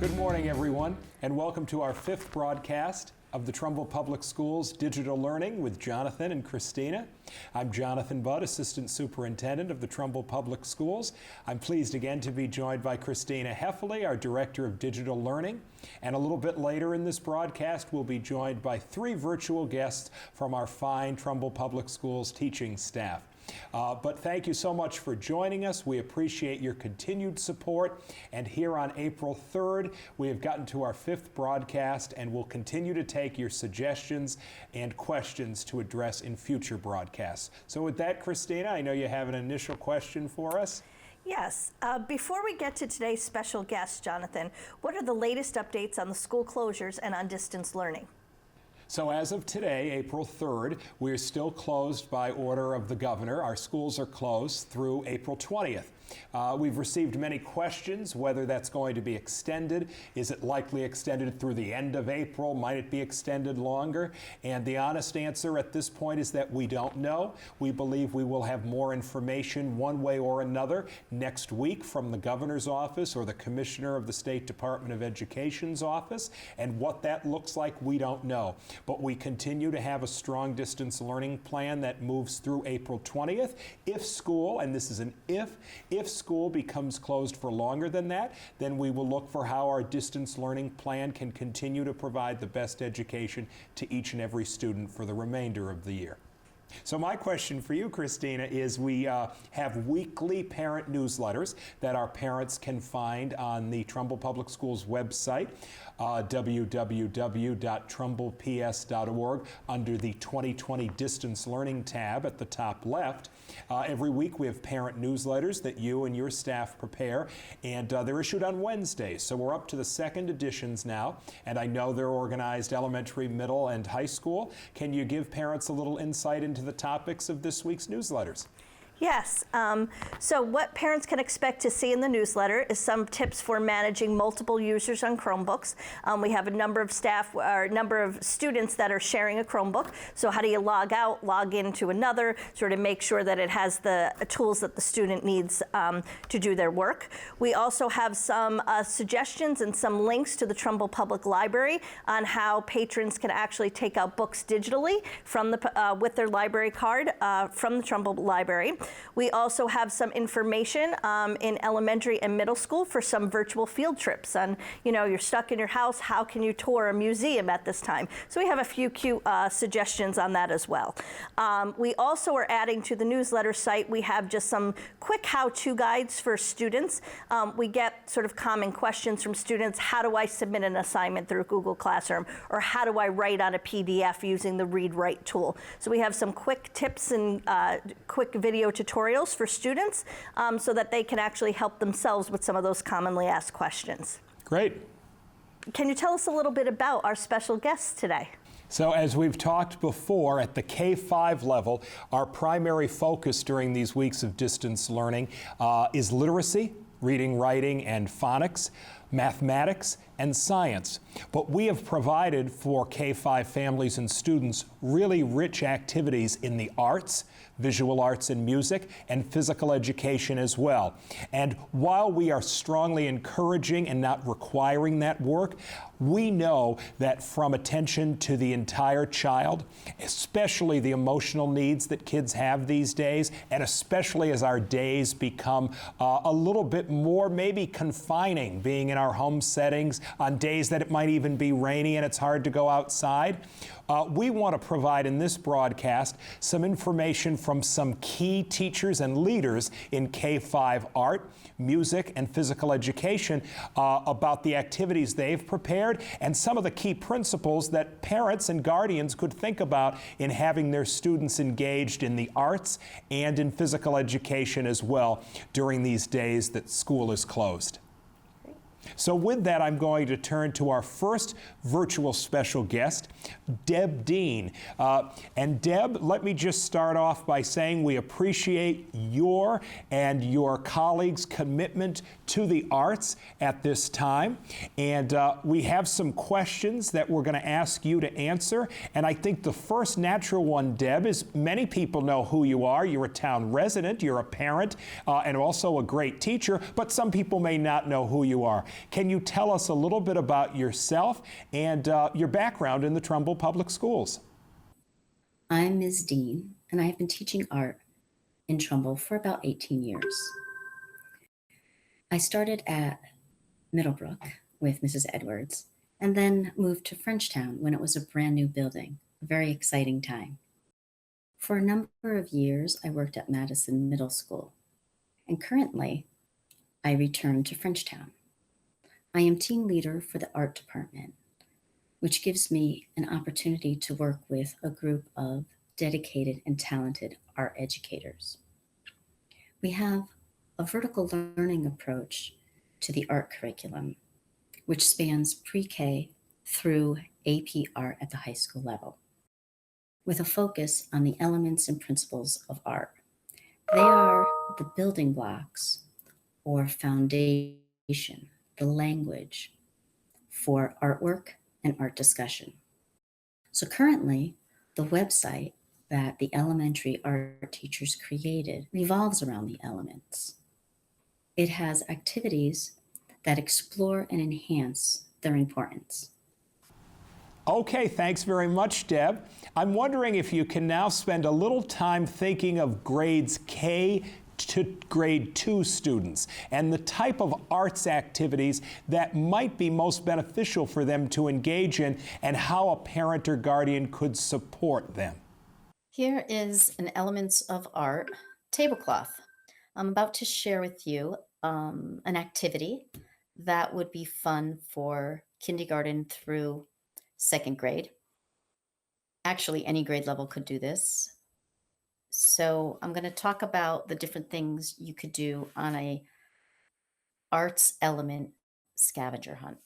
Good morning, everyone, and welcome to our fifth broadcast of the Trumbull Public Schools Digital Learning with Jonathan and Christina. I'm Jonathan Budd, Assistant Superintendent of the Trumbull Public Schools. I'm pleased again to be joined by Christina Helele, our Director of Digital Learning. And a little bit later in this broadcast, we'll be joined by three virtual guests from our fine Trumbull Public Schools teaching staff. But thank you so much for joining us. We appreciate your continued support. And here on April 3rd, we have gotten to our fifth broadcast and will continue to take your suggestions and questions to address in future broadcasts. So with that, Christina, I know you have an initial question for us. Yes. Before we get to today's special guest, Jonathan, what are the latest updates on the school closures and on distance learning? So as of today, April 3rd, we're still closed by order of the governor. Our schools are closed through April 20th. We've received many questions whether that's going to be extended. Is it likely extended through the end of April? Might it be extended longer? And the honest answer at this point is that we don't know. We believe we will have more information one way or another next week from the governor's office or the commissioner of the State Department of Education's office. And what that looks like, we don't know. But we continue to have a strong distance learning plan that moves through April 20th. If school, and this is an if school becomes closed for longer than that, then we will look for how our distance learning plan can continue to provide the best education to each and every student for the remainder of the year. So my question for you, Christina, is we have weekly parent newsletters that our parents can find on the Trumbull Public Schools website, www.trumbleps.org, under the 2020 Distance Learning tab at the top left. Every week we have parent newsletters that you and your staff prepare, and they're issued on Wednesdays. So we're up to the second editions now, and I know they're organized elementary, middle, and high school. Can you give parents a little insight into the topics of this week's newsletters? Yes. So what parents can expect to see in the newsletter is some tips for managing multiple users on Chromebooks. We have a number of staff, or a number of students that are sharing a Chromebook. So how do you log out, log into another, sort of make sure that it has the tools that the student needs to do their work. We also have some suggestions and some links to the Trumbull Public Library on how patrons can actually take out books digitally from the with their library card from the Trumbull Library. We also have some information in elementary and middle school for some virtual field trips on, you're stuck in your house, how can you tour a museum at this time? So we have a few cute suggestions on that as well. We also are adding to the newsletter site, we have just some quick how-to guides for students. We get sort of common questions from students. How do I submit an assignment through Google Classroom? Or how do I write on a PDF using the read-write tool? So we have some quick tips and quick video tutorials for students so that they can actually help themselves with some of those commonly asked questions. Great. Can you tell us a little bit about our special guests today? So as we've talked before, at the K-5 level, our primary focus during these weeks of distance learning is literacy, reading, writing, and phonics, mathematics, and science. But we have provided for K-5 families and students really rich activities in the arts, visual arts and music, and physical education as well. And while we are strongly encouraging and not requiring that work, we know that from attention to the entire child, especially the emotional needs that kids have these days, and especially as our days become a little bit more maybe confining, being in our home settings on days that it might even be rainy and it's hard to go outside, we want to provide in this broadcast some information from some key teachers and leaders in K-5 art, music, and physical education about the activities they've prepared and some of the key principles that parents and guardians could think about in having their students engaged in the arts and in physical education as well during these days that school is closed. So with that, I'm going to turn to our first virtual special guest, Deb Dean. And Deb, let me just start off by saying we appreciate your and your colleagues' commitment to the arts at this time. And we have some questions that we're going to ask you to answer. And I think the first natural one, Deb, is many people know who you are. You're a town resident, you're a parent, and also a great teacher, but some people may not know who you are. Can you tell us a little bit about yourself and your background in the Trumbull Public Schools? I'm Ms. Dean, and I have been teaching art in Trumbull for about 18 years. I started at Middlebrook with Mrs. Edwards, and then moved to Frenchtown when it was a brand new building, a very exciting time. For a number of years, I worked at Madison Middle School, and currently, I returned to Frenchtown. I am team leader for the art department, which gives me an opportunity to work with a group of dedicated and talented art educators. We have a vertical learning approach to the art curriculum, which spans pre-K through AP art at the high school level, with a focus on the elements and principles of art. They are the building blocks or foundation, the language for artwork and art discussion. So currently, the website that the elementary art teachers created revolves around the elements. It has activities that explore and enhance their importance. Okay, thanks very much, Deb. I'm wondering if you can now spend a little time thinking of grades K to grade 2 students and the type of arts activities that might be most beneficial for them to engage in and how a parent or guardian could support them. Here is an Elements of Art tablecloth. I'm about to share with you an activity that would be fun for kindergarten through 2nd grade. Actually, any grade level could do this. So I'm going to talk about the different things you could do on a arts element scavenger hunt.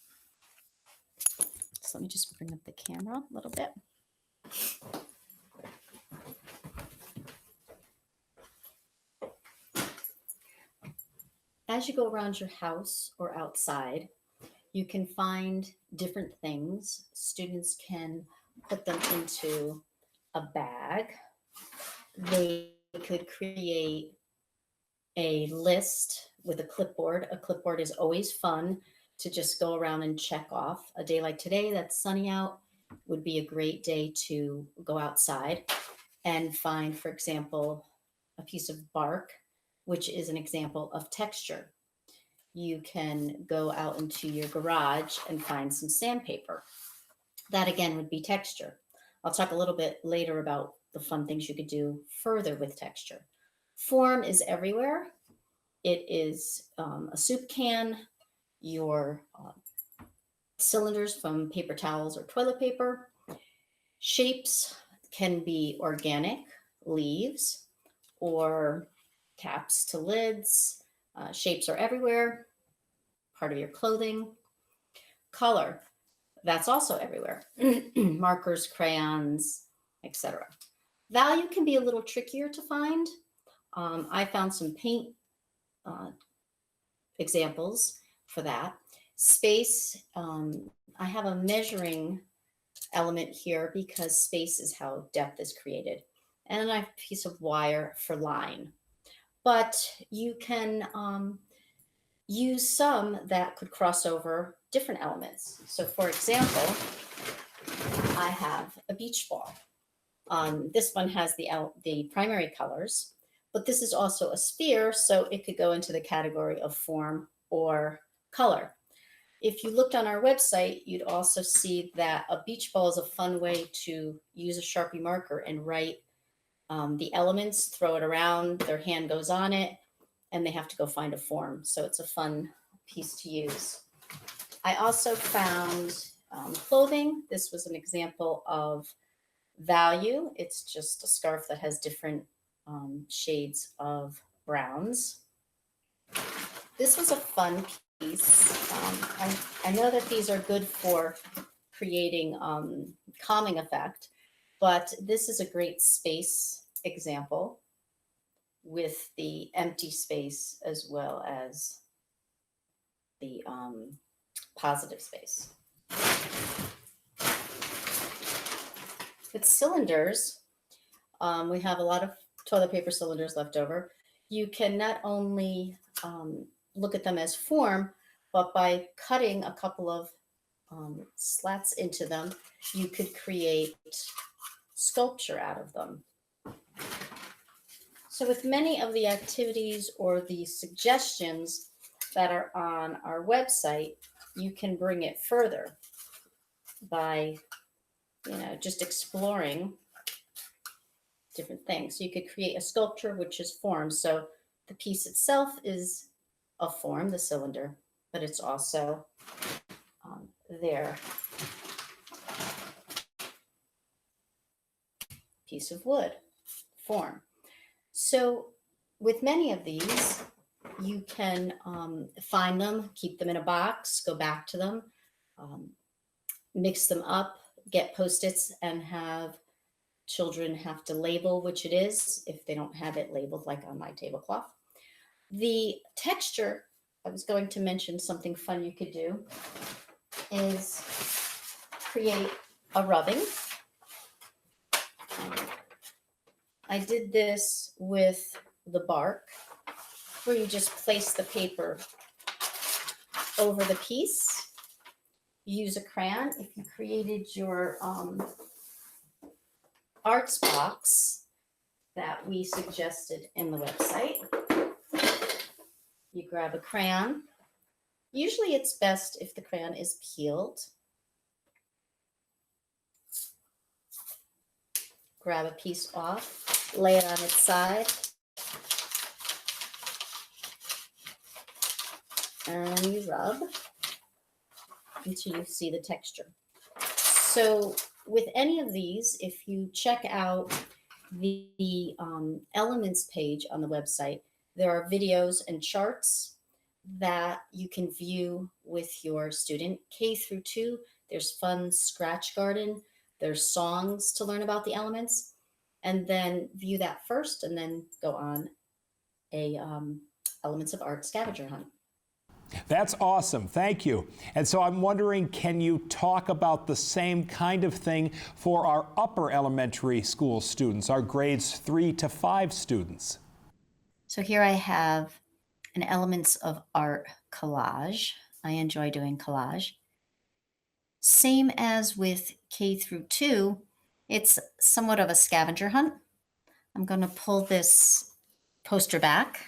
So let me just bring up the camera a little bit. As you go around your house or outside, you can find different things. Students can put them into a bag. They could create a list with a clipboard. A clipboard is always fun to just go around and check off. A day like today that's sunny out would be a great day to go outside and find, for example, a piece of bark, which is an example of texture. You can go out into your garage and find some sandpaper. That again would be texture. I'll talk a little bit later about the fun things you could do further with texture. Form is everywhere. It is a soup can, your cylinders from paper towels or toilet paper. Shapes can be organic, leaves, or caps to lids. Shapes are everywhere, part of your clothing. Color, that's also everywhere. Markers, crayons, etc. Value can be a little trickier to find. I found some paint examples for that. Space, I have a measuring element here because space is how depth is created. And I have a piece of wire for line. But you can use some that could cross over different elements. So for example, I have a beach ball. This one has the primary colors, but this is also a sphere, so it could go into the category of form or color. If you looked on our website, you'd also see that a beach ball is a fun way to use a Sharpie marker and write the elements, throw it around, their hand goes on it, and they have to go find a form. So it's a fun piece to use. I also found clothing. This was an example of value. It's just a scarf that has different shades of browns. This was a fun piece. I know that these are good for creating calming effect, but this is a great space example with the empty space as well as the positive space. With cylinders, we have a lot of toilet paper cylinders left over. You can not only look at them as form, but by cutting a couple of slats into them, you could create sculpture out of them. So with many of the activities or the suggestions that are on our website, you can bring it further by, just exploring different things. So you could create a sculpture, which is form. So the piece itself is a form, the cylinder, but it's also their piece of wood form. So with many of these, you can find them, keep them in a box, go back to them, mix them up, get Post-its, and have children have to label which it is if they don't have it labeled, like on my tablecloth. The texture, I was going to mention something fun you could do is create a rubbing. I did this with the bark, where you just place the paper over the piece. Use a crayon. If you created your arts box that we suggested in the website, you grab a crayon. Usually it's best if the crayon is peeled. Grab a piece off, lay it on its side, and you rub until you see the texture. So with any of these, if you check out the elements page on the website, there are videos and charts that you can view with your student. K through 2, there's fun scratch garden, there's songs to learn about the elements, and then view that first and then go on a Elements of Art scavenger hunt. That's awesome. Thank you. And so I'm wondering, can you talk about the same kind of thing for our upper elementary school students, our grades 3 to 5 students? So here I have an Elements of Art collage. I enjoy doing collage. Same as with K through 2, it's somewhat of a scavenger hunt. I'm going to pull this poster back.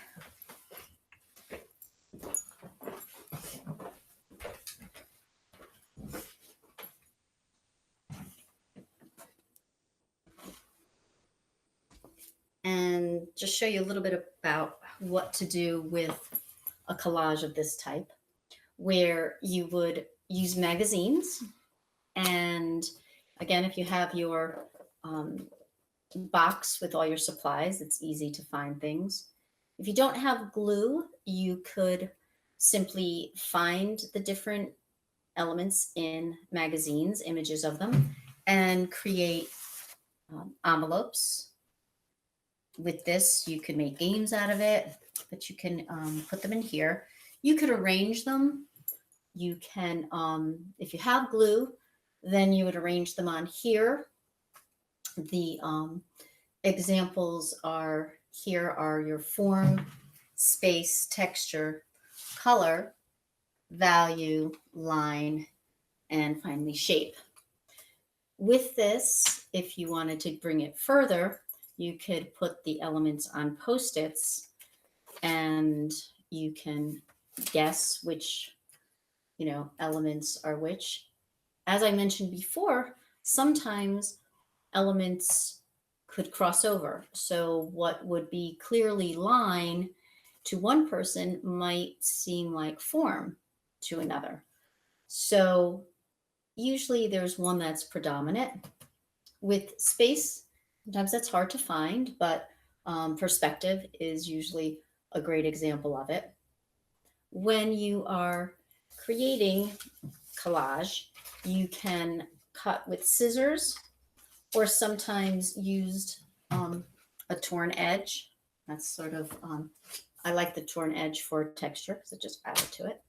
And just show you a little bit about what to do with a collage of this type, where you would use magazines. And again, if you have your box with all your supplies, it's easy to find things. If you don't have glue, you could simply find the different elements in magazines, images of them, and create envelopes. With this, you can make games out of it, but you can put them in here. You could arrange them. You can, if you have glue, then you would arrange them on here. The examples are here are your form, space, texture, color, value, line, and finally shape. With this, if you wanted to bring it further, you could put the elements on Post-its and you can guess which, elements are which. As I mentioned before, sometimes elements could cross over. So what would be clearly line to one person might seem like form to another. So usually there's one that's predominant. With space, sometimes that's hard to find, but perspective is usually a great example of it. When you are creating collage, you can cut with scissors or sometimes used a torn edge. That's sort of, I like the torn edge for texture because it just added to it.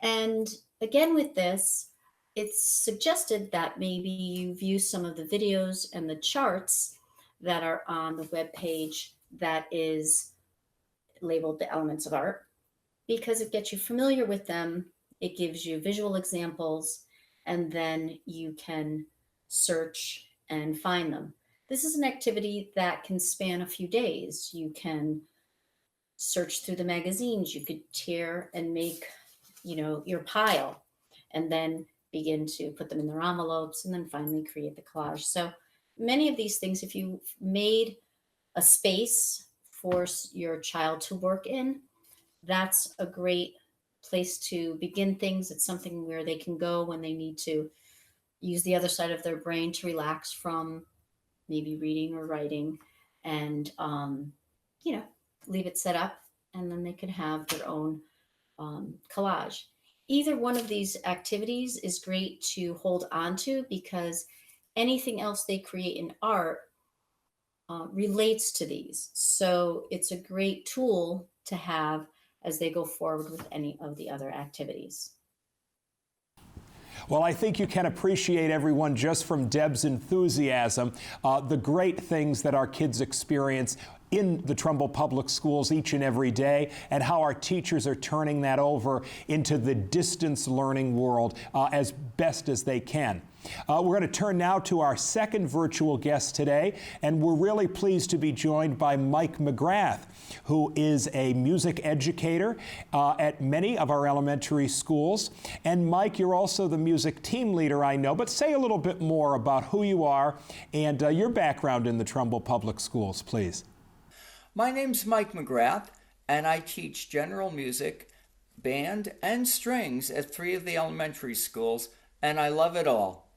And again, with this, it's suggested that maybe you view some of the videos and the charts that are on the web page that is labeled the Elements of Art. because it gets you familiar with them. It gives you visual examples, and then you can search and find them. This is an activity that can span a few days. You can search through the magazines. You could tear and make, your pile, and then begin to put them in their envelopes, and then finally create the collage. So many of these things, if you made a space for your child to work in, that's a great place to begin things. It's something where they can go when they need to use the other side of their brain to relax from maybe reading or writing, and you know leave it set up, and then they can have their own collage. Either one of these activities is great to hold on to, because anything else they create in art relates to these. So it's a great tool to have as they go forward with any of the other activities. Well, I think you can appreciate, everyone, just from Deb's enthusiasm, the great things that our kids experience in the Trumbull Public Schools each and every day, and how our teachers are turning that over into the distance learning world as best as they can. We're going to turn now to our second virtual guest today, and we're really pleased to be joined by Mike McGrath, who is a music educator at many of our elementary schools. And Mike, you're also the music team leader, I know, but say a little bit more about who you are and your background in the Trumbull Public Schools, please. My name's Mike McGrath, and I teach general music, band, and strings at 3 of the elementary schools, and I love it all.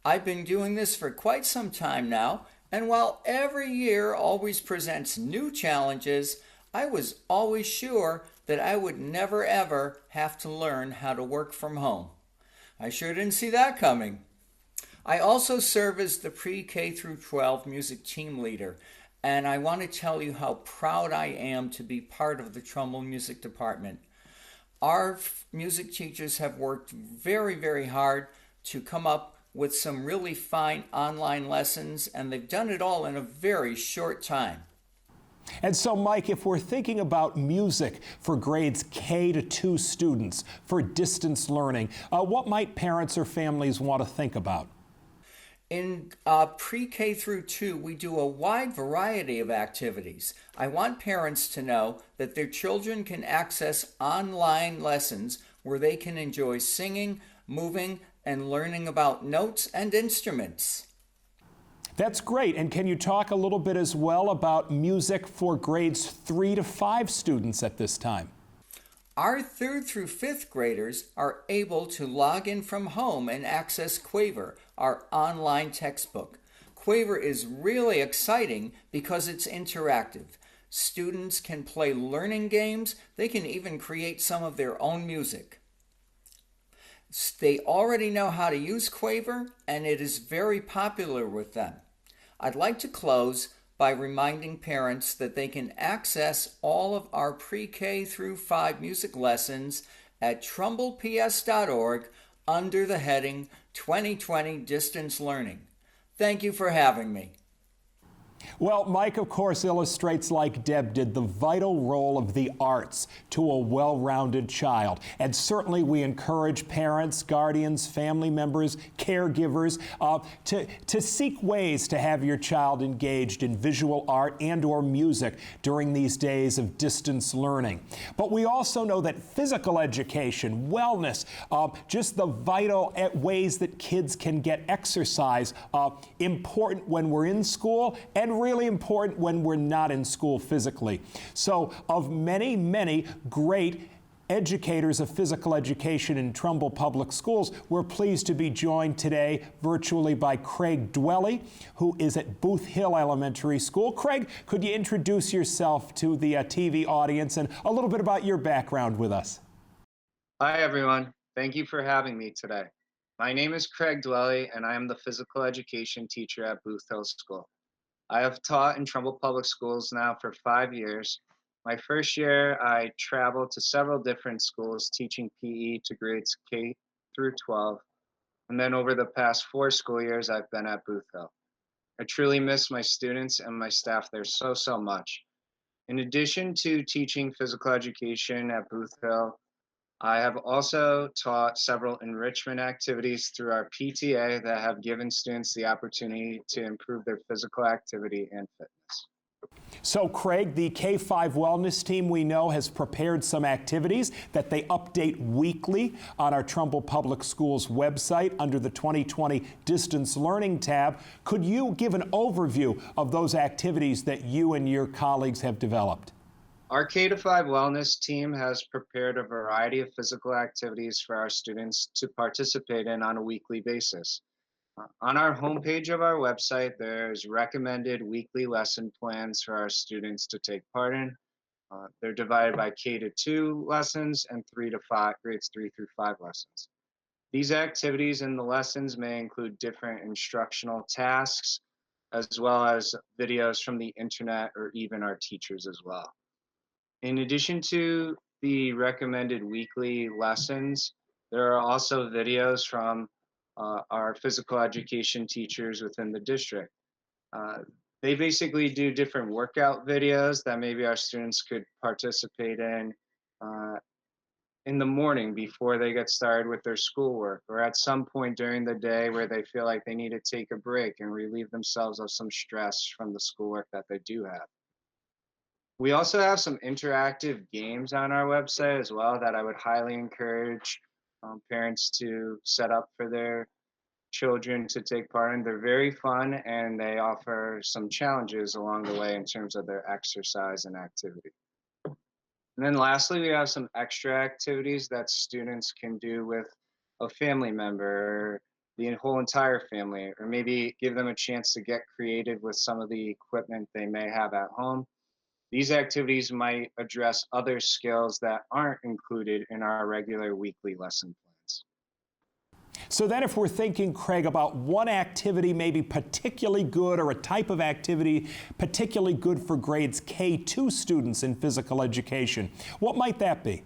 I've been doing this for quite some time now, and while every year always presents new challenges, I was always sure that I would never ever have to learn how to work from home. I sure didn't see that coming. I also serve as the pre-K through 12 music team leader, and I want to tell you how proud I am to be part of the Trumbull Music Department. Our music teachers have worked very, very hard to come up with some really fine online lessons, and they've done it all in a very short time. And so, Mike, if we're thinking about music for grades K to 2 students for distance learning, what might parents or families want to think about? In pre-K through 2, we do a wide variety of activities. I want parents to know that their children can access online lessons where they can enjoy singing, moving, and learning about notes and instruments. That's great. And can you talk a little bit as well about music for grades 3 to 5 students at this time? Our 3rd through 5th graders are able to log in from home and access Quaver, our online textbook. Quaver is really exciting because it's interactive. Students can play learning games. They can even create some of their own music. They already know how to use Quaver, and it is very popular with them. I'd like to close by reminding parents that they can access all of our pre-K through 5 music lessons at trumbleps.org under the heading 2020 Distance Learning. Thank you for having me. Well, Mike, of course, illustrates, like Deb did, the vital role of the arts to a well-rounded child. And certainly we encourage parents, guardians, family members, caregivers to seek ways to have your child engaged in visual art and or music during these days of distance learning. But we also know that physical education, wellness, just the vital ways that kids can get exercise, important when we're in school and really important when we're not in school physically. So of many, many great educators of physical education in Trumbull Public Schools, we're pleased to be joined today virtually by Craig Dwelle, who is at Booth Hill Elementary School. Craig, could you introduce yourself to the TV audience and a little bit about your background with us? Hi, everyone. Thank you for having me today. My name is Craig Dwelle, and I am the physical education teacher at Booth Hill School. I have taught in Trumbull Public Schools now for 5 years. My first year, I traveled to several different schools teaching PE to grades K through 12. And then over the past 4 school years, I've been at Booth Hill. I truly miss my students and my staff there so much. In addition to teaching physical education at Booth Hill, I have also taught several enrichment activities through our PTA that have given students the opportunity to improve their physical activity and fitness. So, Craig, the K-5 Wellness Team, we know, has prepared some activities that they update weekly on our Trumbull Public Schools website under the 2020 Distance Learning tab. Could you give an overview of those activities that you and your colleagues have developed? Our K-5 Wellness Team has prepared a variety of physical activities for our students to participate in on a weekly basis. On our homepage of our website, there's recommended weekly lesson plans for our students to take part in. They're divided by K-2 lessons and grades 3 through 5 lessons. These activities and the lessons may include different instructional tasks, as well as videos from the internet or even our teachers as well. In addition to the recommended weekly lessons, there are also videos from our physical education teachers within the district. They basically do different workout videos that maybe our students could participate in the morning before they get started with their schoolwork, or at some point during the day where they feel like they need to take a break and relieve themselves of some stress from the schoolwork that they do have. We also have some interactive games on our website as well that I would highly encourage parents to set up for their children to take part in. They're very fun and they offer some challenges along the way in terms of their exercise and activity. And then lastly, we have some extra activities that students can do with a family member, or the whole entire family, or maybe give them a chance to get creative with some of the equipment they may have at home. These activities might address other skills that aren't included in our regular weekly lesson plans. So then if we're thinking, Craig, about one activity maybe particularly good or a type of activity particularly good for grades K-2 students in physical education, what might that be?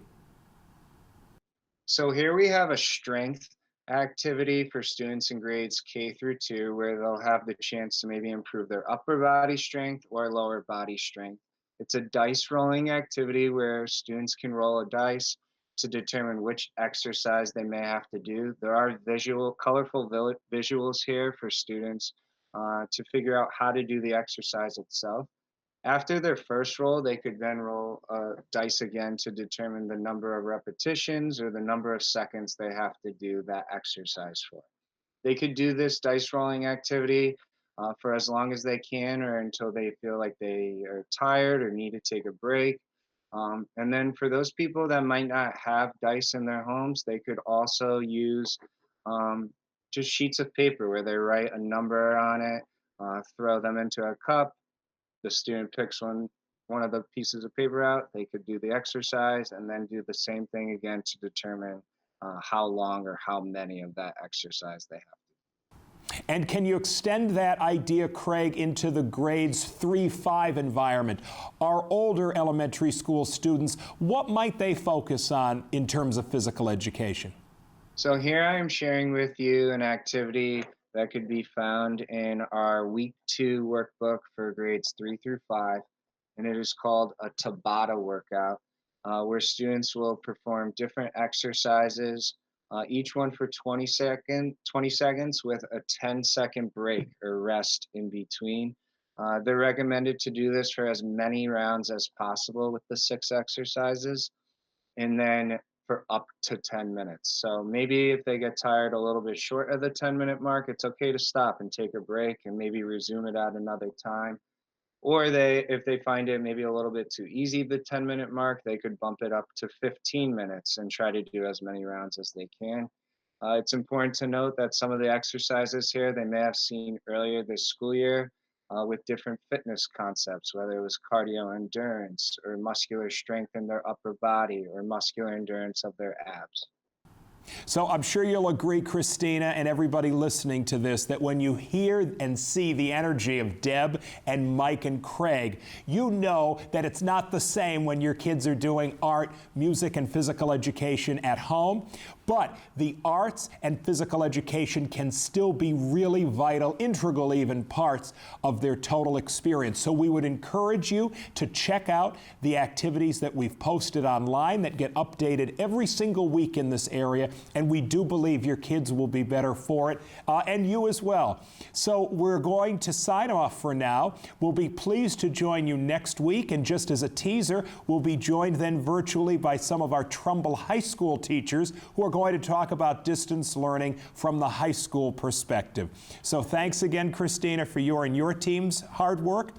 So here we have a strength activity for students in grades K through 2 where they'll have the chance to maybe improve their upper body strength or lower body strength. It's a dice rolling activity where students can roll a dice to determine which exercise they may have to do. There are colorful visuals here for students to figure out how to do the exercise itself. After their first roll, they could then roll a dice again to determine the number of repetitions or the number of seconds they have to do that exercise for. They could do this dice rolling activity for as long as they can or until they feel like they are tired or need to take a break. And then for those people that might not have dice in their homes, they could also use just sheets of paper where they write a number on it, throw them into a cup. The student picks one of the pieces of paper out, they could do the exercise and then do the same thing again to determine how long or how many of that exercise they have. And can you extend that idea, Craig, into the grades 3-5 environment? Our older elementary school students, what might they focus on in terms of physical education? So here I am sharing with you an activity that could be found in our week 2 workbook for grades 3 through 5. And it is called a Tabata workout, where students will perform different exercises, each one for 20 seconds with a 10-second break or rest in between. They're recommended to do this for as many rounds as possible with the 6 exercises, and then for up to 10 minutes. So maybe if they get tired a little bit short of the 10-minute mark, it's okay to stop and take a break and maybe resume it at another time. Or if they find it maybe a little bit too easy, the 10-minute mark, they could bump it up to 15 minutes and try to do as many rounds as they can. It's important to note that some of the exercises here they may have seen earlier this school year with different fitness concepts, whether it was cardio endurance or muscular strength in their upper body or muscular endurance of their abs. So I'm sure you'll agree, Christina, and everybody listening to this, that when you hear and see the energy of Deb and Mike and Craig, you know that it's not the same when your kids are doing art, music, and physical education at home. But the arts and physical education can still be really vital, integral even, parts of their total experience. So we would encourage you to check out the activities that we've posted online that get updated every single week in this area, and we do believe your kids will be better for it, and you as well. So we're going to sign off for now. We'll be pleased to join you next week, and just as a teaser, we'll be joined then virtually by some of our Trumbull High School teachers who are going to talk about distance learning from the high school perspective. So thanks again, Christina, for your and your team's hard work.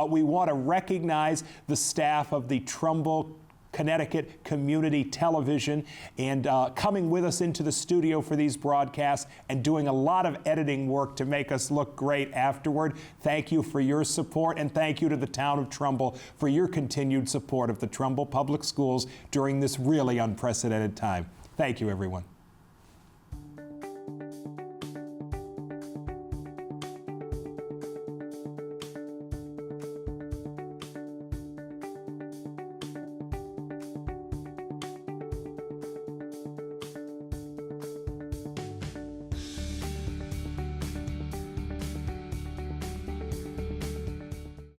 We want to recognize the staff of the Trumbull Connecticut Community Television and coming with us into the studio for these broadcasts and doing a lot of editing work to make us look great afterward. Thank you for your support, and thank you to the town of Trumbull for your continued support of the Trumbull Public Schools during this really unprecedented time. Thank you, everyone.